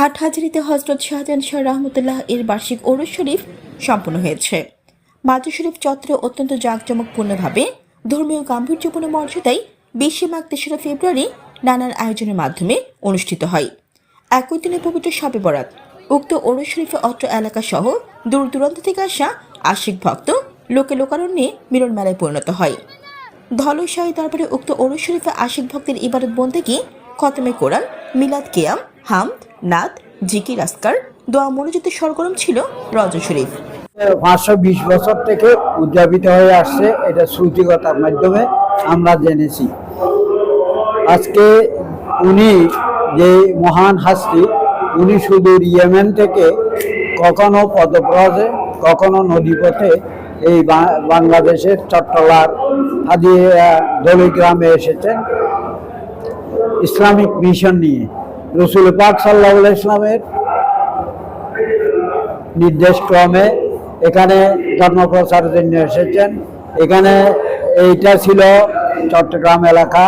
হাটহাজারীতে হজরত শাহজাহান শাহ রহমতুল্লাহ এর বার্ষিক ওরস শরীফ সম্পন্ন হয়েছে। মাজার শরীফ চত্বরে অত্যন্ত জাঁকজমকপূর্ণভাবে ধর্মীয় গাম্ভীর্যপূর্ণ মর্যাদায় 20 মাঘ 3রা ফেব্রুয়ারি নানান আয়োজনের মাধ্যমে অনুষ্ঠিত হয়। একই দিনে পবিত্র শবে বরাত উক্ত ওরস শরীফে অত্র এলাকা সহ দূর দূরান্ত থেকে আসা আশিক ভক্ত লোকে লোকারণ্যে মিলন মেলায় পরিণত হয়। ধলশাহী দরবারে উক্ত ওরস শরীফে আশিক ভক্তের ইবাদত বন্দেগী, খতমে কোরআন, মিলাদ কিয়াম, হামদ, নাত, জিকির আসকার, দোয়া মনোযোগে সরগরম ছিল রজব শরীফ। 520 বছর থেকে উদযাপিত হয়ে আসছে, এটা শ্রুতিকতার মাধ্যমে আমরা জেনেছি। আজকে উনি যে মহান হাস্তি, উনি সুদূর ইয়েমেন থেকে কখনো পদব্রজে কখনো নদীপথে এই বাংলাদেশের চট্টলার দলিগ্রামে এসেছেন ইসলামিক মিশন নিয়ে। রসুল পাক সাল্লাল্লাহু আলাইহি ইসলামের নির্দেশক্রমে এখানে ধর্মপ্রচারের জন্য এসেছেন। এখানে এইটা ছিল চট্টগ্রাম এলাকা,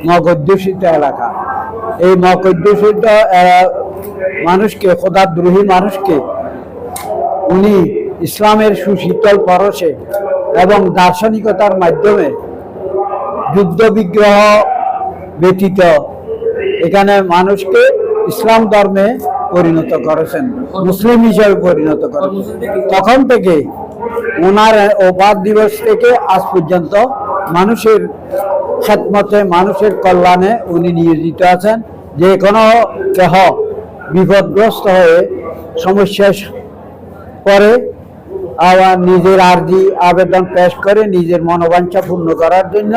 মগদ্দূষিত এলাকা। এই মগদ্দূষিত মানুষকে, খোদাদ্রোহী মানুষকে উনি ইসলামের সুশীতল পরশে এবং দার্শনিকতার মাধ্যমে যুদ্ধ বিগ্রহ ব্যতীত এখানে মানুষকে ইসলাম ধর্মে পরিণত করেছেন, মুসলিম হিসেবে পরিণত করেছেন। তখন থেকে ওনার ওফাত দিবস থেকে আজ পর্যন্ত মানুষের খেদমতে, মানুষের কল্যাণে উনি নিয়োজিত আছেন। যে কোনো কেহ বিপদগ্রস্ত হয়ে সমস্যায় পরে আবার নিজের আর্জি আবেদন পেশ করে নিজের মনোবাঞ্ছা পূর্ণ করার জন্য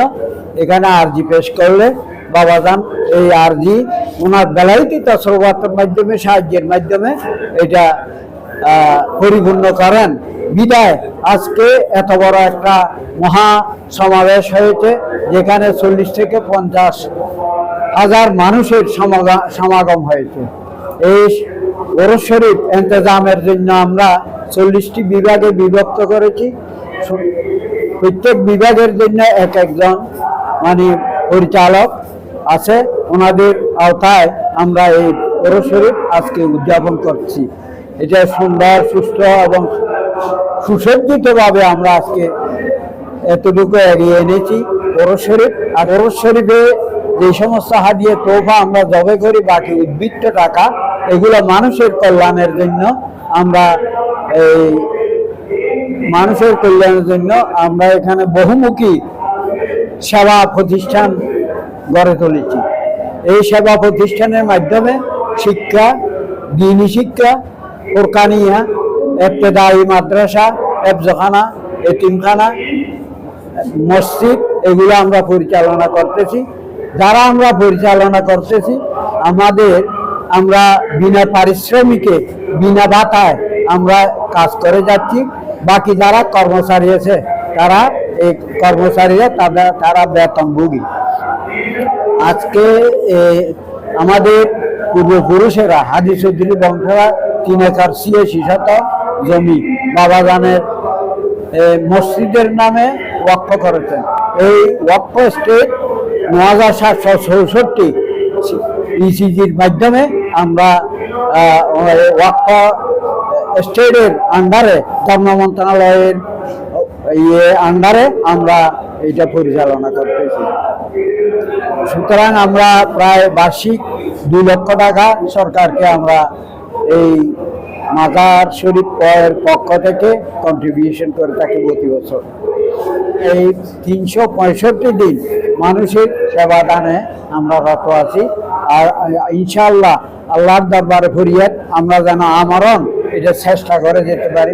এখানে আর্জি পেশ করলে বাবাজান এই আর্জি ওনার বেলায়িত তসরবাতের মাধ্যমে, সাহায্যের মাধ্যমে এটা পরিপূর্ণ করেন। বিদায় আজকে এত বড় একটা মহা সমাবেশ হয়েছে, যেখানে 40 থেকে 50 হাজার মানুষের সমাগম হয়েছে। এই ওরস শরীফ ইন্তজামের জন্য আমরা 40টি বিভাগে বিভক্ত করেছি। প্রত্যেক বিভাগের জন্য একজন পরিচালক আছে, ওনাদের আওতায় আমরা এই ওরস শরীফ আজকে উদযাপন করছি। এটা সুন্দর, সুস্থ এবং সুসজ্জিতভাবে আমরা আজকে এতটুকু এগিয়ে এনেছি ওরস শরীফ। আর ওরস শরীফে যে সমস্ত হাদিয়া তোফা আমরা জবে করি, বাকি উদ্বৃত্ত টাকা এগুলো মানুষের কল্যাণের জন্য আমরা এখানে বহুমুখী সেবা প্রতিষ্ঠান গড়ে তুলেছি। এই সেবা প্রতিষ্ঠানের মাধ্যমে শিক্ষা, দ্বীনি শিক্ষা, কোরআনিয়া, ইবতেদায়ী মাদ্রাসা, হেফজখানা, এতিমখানা, মসজিদ এগুলো আমরা পরিচালনা করতেছি। যারা আমরা পরিচালনা করতেছি আমরা বিনা পারিশ্রমিকে, বিনা ভাতায় আমরা কাজ করে যাচ্ছি। বাকি যারা কর্মচারী আছে তারা বেতনভোগী। আজকে আমাদের পূর্বপুরুষেরা হাজী চৌধুরী বংশরা 3 একর 86 শতক জমি বাবাজানের মসজিদের নামে ওয়াকফ করেছেন। এই ওয়াকফ স্টেট 9764 ইসিজির মাধ্যমে আমরা ওয়াকফ স্টেটের আন্ডারে, ধর্ম মন্ত্রণালয়ের আন্ডারে আমরা এটা পরিচালনা করতেছি। সুতরাং আমরা প্রায় বার্ষিক 2 লক্ষ টাকা সরকারকে আমরা এই মাজার শরীফ পক্ষ থেকে কন্ট্রিবিউশন করে থাকি প্রতি বছর। এই 365 দিন মানুষের সেবা দানে আমরা রত আছি। আর ইনশাআল্লাহ আল্লাহর দরবারে ফরিয়াদ আমরা যেন আমরণ এটা চেষ্টা করে যেতে পারি।